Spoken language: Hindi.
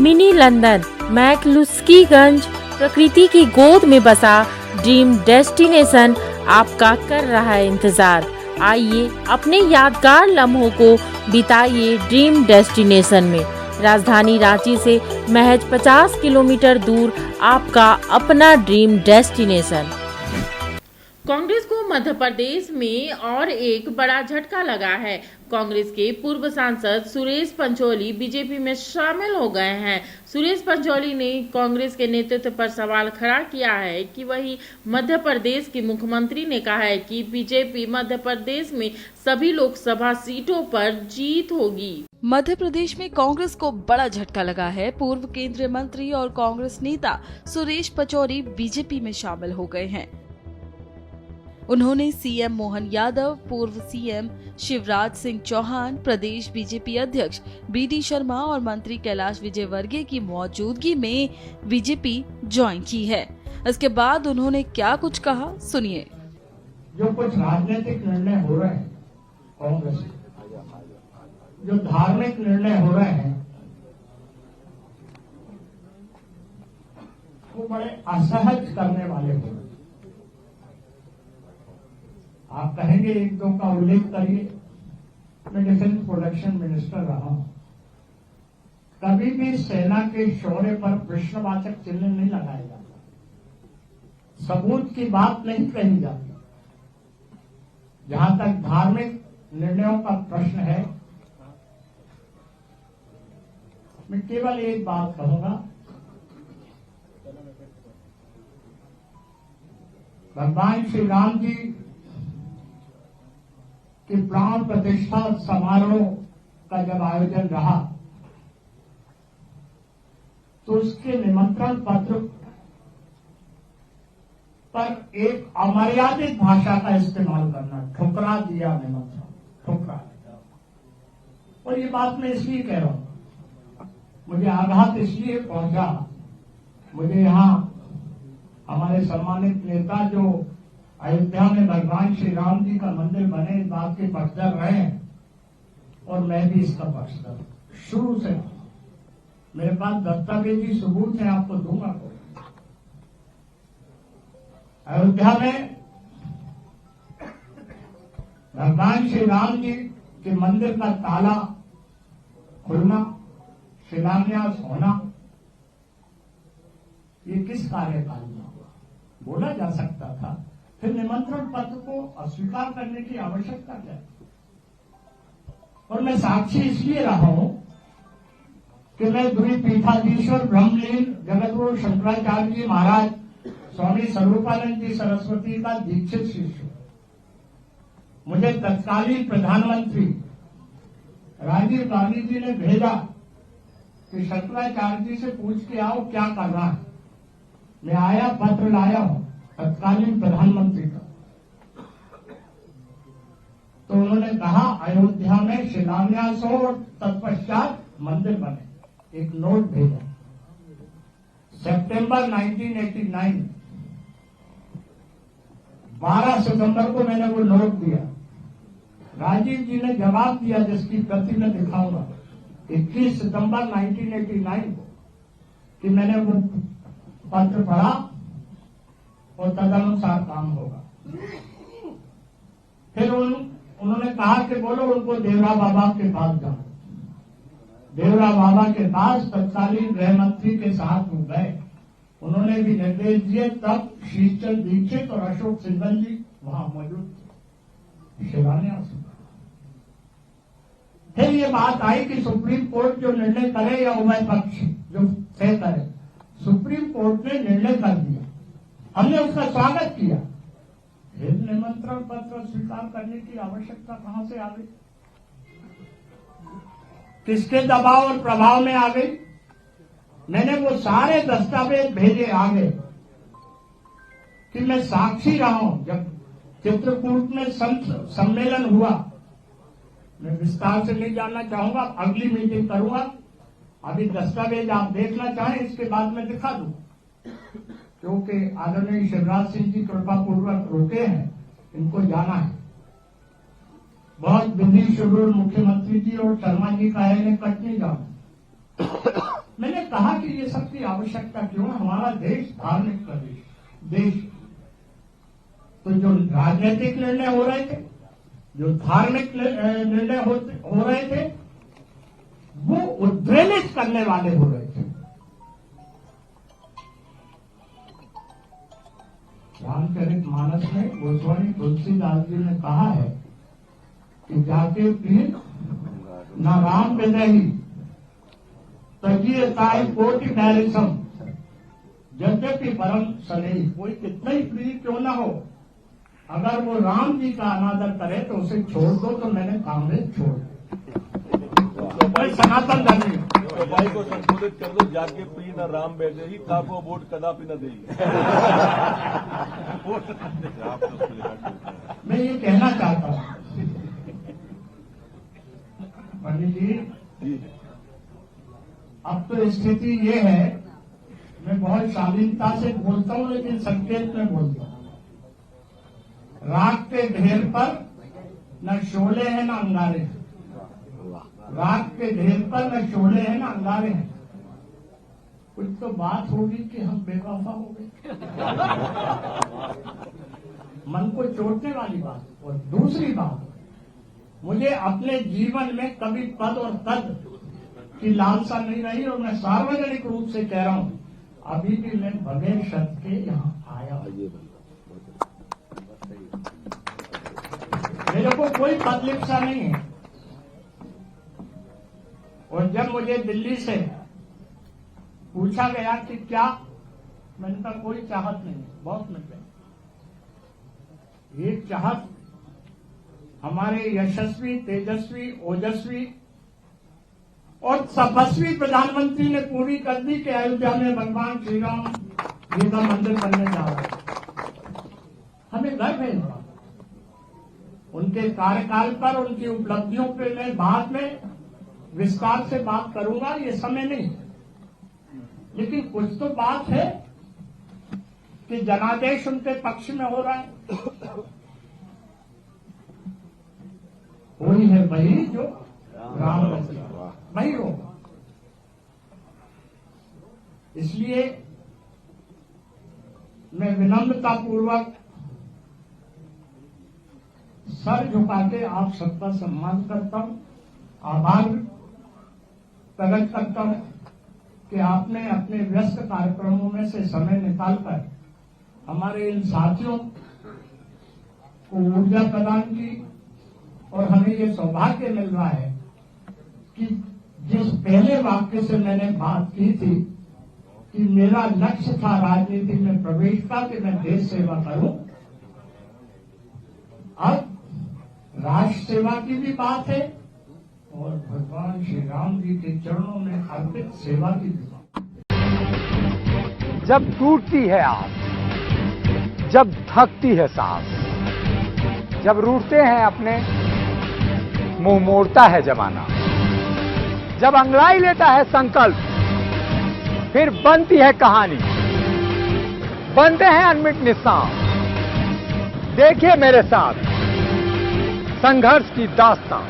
मिनी लंदन मैक्लुस्कीगंज प्रकृति की गोद में बसा ड्रीम डेस्टिनेशन आपका कर रहा है इंतजार। आइए अपने यादगार लम्हों को बिताइए ड्रीम डेस्टिनेशन में। राजधानी रांची से महज 50 किलोमीटर दूर आपका अपना ड्रीम डेस्टिनेशन। कांग्रेस को मध्य प्रदेश में और एक बड़ा झटका लगा है। कांग्रेस के पूर्व सांसद सुरेश पंचौली बीजेपी में शामिल हो गए हैं। सुरेश पंचौली ने कांग्रेस के नेतृत्व पर सवाल खड़ा किया है कि वही मध्य प्रदेश के मुख्यमंत्री ने कहा है कि बीजेपी मध्य प्रदेश में सभी लोकसभा सीटों पर जीत होगी। मध्य प्रदेश में कांग्रेस को बड़ा झटका लगा है। पूर्व केंद्रीय मंत्री और कांग्रेस नेता सुरेश पंचौली बीजेपी में शामिल हो गए हैं। उन्होंने सीएम मोहन यादव, पूर्व सीएम शिवराज सिंह चौहान, प्रदेश बीजेपी अध्यक्ष बीडी शर्मा और मंत्री कैलाश विजयवर्गीय की मौजूदगी में बीजेपी ज्वाइन की है। इसके बाद उन्होंने क्या कुछ कहा, सुनिए। जो कुछ राजनीतिक निर्णय हो रहे हैं कांग्रेस, जो धार्मिक निर्णय हो रहे हैं, वो बड़े असहज करने वाले हो रहे हैं। आप कहेंगे एक दो का उल्लेख करिए। मैं डिफेंस प्रोडक्शन मिनिस्टर रहा हूं, कभी भी सेना के शौर्य पर प्रश्नवाचक चिन्ह नहीं लगाया जाता, सबूत की बात नहीं कही जाती। जहां तक धार्मिक निर्णयों का प्रश्न है, मैं केवल एक बात कहूंगा, भगवान श्री राम जी कि प्राण प्रतिष्ठा समारोह का जब आयोजन रहा तो उसके निमंत्रण पत्र पर एक अमर्यादित भाषा का इस्तेमाल करना, ठुकरा दिया निमंत्रण, ठुकरा दिया। और ये बात मैं इसलिए कह रहा हूं, मुझे आघात इसलिए पहुंचा, मुझे यहां हमारे सम्मानित नेता जो अयोध्या में भगवान श्री राम जी का मंदिर बने इस बात के पक्षधर रहे हैं और मैं भी इसका पक्षधर शुरू से। मेरे पास दस्तावेजी सबूत है, आपको दूंगा। अयोध्या में भगवान श्री राम जी के मंदिर का ताला खुलना, शिलान्यास होना, ये किस कार्यकाल में हुआ? बोला जा सकता था। फिर निमंत्रण पत्र को अस्वीकार करने की आवश्यकता क्या है? और मैं साक्षी इसलिए रहा हूं कि मैं द्विपीठाधीश्वर ब्रह्मलीन जगतगुरु शंकराचार्य जी महाराज स्वामी स्वरूपानंद जी सरस्वती का दीक्षित शिष्य। मुझे तत्कालीन प्रधानमंत्री राजीव गांधी जी ने भेजा कि शंकराचार्य जी से पूछ के आओ क्या करना है। मैं आया, पत्र लाया हूं तत्कालीन प्रधानमंत्री का। तो उन्होंने कहा अयोध्या में शिलान्यास हो और तत्पश्चात मंदिर बने। एक नोट भेजा सितंबर 1989, 12 सितंबर को मैंने वो नोट दिया। राजीव जी ने जवाब दिया जिसकी प्रति मैं दिखाऊंगा 21 सितंबर 1989 को कि मैंने वो पत्र पढ़ा और तदनुसार काम होगा। फिर उन्होंने कहा कि बोलो उनको देवरा बाबा के पास जाओ। देवरा बाबा के पास तत्कालीन गृह मंत्री के साथ वो गए। उन्होंने भी निर्देश दिए, तब शीशचंद दीक्षित और अशोक सिंघल जी वहां मौजूद थे। शिलान्यास। फिर ये बात आई कि सुप्रीम कोर्ट जो निर्णय करे या उभय पक्ष जो तय करे, सुप्रीम कोर्ट ने निर्णय कर दिया, हमने उसका स्वागत किया। फिर निमंत्रण पत्र स्वीकार करने की आवश्यकता कहां से आ गई? किसके दबाव और प्रभाव में आ गई? मैंने वो सारे दस्तावेज भेजे आगे कि मैं साक्षी रहा हूं। जब चित्रकूट में सम्मेलन हुआ, मैं विस्तार से नहीं जानना चाहूंगा, अगली मीटिंग करूंगा। अभी दस्तावेज आप देखना चाहें इसके बाद मैं दिखा दूं, क्योंकि आदरणीय शिवराज सिंह जी कृपा पूर्वक रोके हैं, इनको जाना है। बहुत बिजी शेड्यूल मुख्यमंत्री जी और शर्मा जी का है, इन्हें कट नहीं जाना। मैंने कहा कि ये सब की आवश्यकता क्यों है, हमारा देश धार्मिक देश, तो जो राजनीतिक निर्णय हो रहे थे, जो धार्मिक निर्णय हो रहे थे, वो उद्वेलित करने वाले हो रहे थे। रामचरितमानस में गोस्वामी तुलसीदास जी ने कहा है कि जाके पीर न राम विदहि तजिए ताई कोटि नैरिसम, यद्यपि परम सनेही। कोई कितना ही प्रिय क्यों न हो, अगर वो राम जी का अनादर करे तो उसे छोड़ दो। तो मैंने कांग्रेस छोड़ दी, सनातन धर्मी तो भाई को संशोधित कर दो, जाके पी न राम बैठे ही ताको वोट कदापि न देगी। मैं ये कहना चाहता हूं पंडित जी, अब तो स्थिति ये है, मैं बहुत शालीनता से बोलता हूं लेकिन संकेत में बोलता हूं। राख के ढेर पर न शोले हैं न अंगारे हैं, राख के ढेर पर न शोले हैं न अंगारे हैं। कुछ तो बात होगी कि हम बेवफा हो गए, मन को चोटने वाली बात। और दूसरी बात, मुझे अपने जीवन में कभी पद और तद की लालसा नहीं रही, और मैं सार्वजनिक रूप से कह रहा हूं, अभी भी मैं बगैर शर्त के यहाँ आया। मेरे को कोई पदलिप्सा नहीं है। और जब मुझे दिल्ली से पूछा गया कि क्या, मैंने कहा कोई चाहत नहीं, बहुत मिल गई। ये चाहत हमारे यशस्वी, तेजस्वी, ओजस्वी और तपस्वी प्रधानमंत्री ने पूरी कर दी कि अयोध्या में भगवान श्री राम जी का मंदिर बनने जा रहा है। हमें गर्व है उनके कार्यकाल पर, उनकी उपलब्धियों पर मैं बाद में विस्तार से बात करूंगा, ये समय नहीं। लेकिन कुछ तो बात है कि जनादेश उनके पक्ष में हो रहा है। वही है वही जो राम वही होगा। इसलिए मैं विनम्रता पूर्वक सर झुका के आप सबका सम्मान करता हूं, आभार प्रकट करता हूं कि आपने अपने व्यस्त कार्यक्रमों में से समय निकालकर हमारे इन साथियों को ऊर्जा प्रदान की। और हमें ये सौभाग्य मिल रहा है कि जिस पहले वाक्य से मैंने बात की थी कि मेरा लक्ष्य था राजनीति में प्रवेश का, कि मैं देश सेवा करूं, अब राष्ट्र सेवा की भी बात है और भगवान श्री राम जी के चरणों में अर्पित सेवा की भी बात। जब टूटती है आस, जब थकती है सांस, जब रूठते हैं अपने, मुंह मोड़ता है जमाना, जब अंगड़ाई लेता है संकल्प, फिर बनती है कहानी, बनते हैं अनमिट निशान। देखिए मेरे साथ संघर्ष की दास्तां।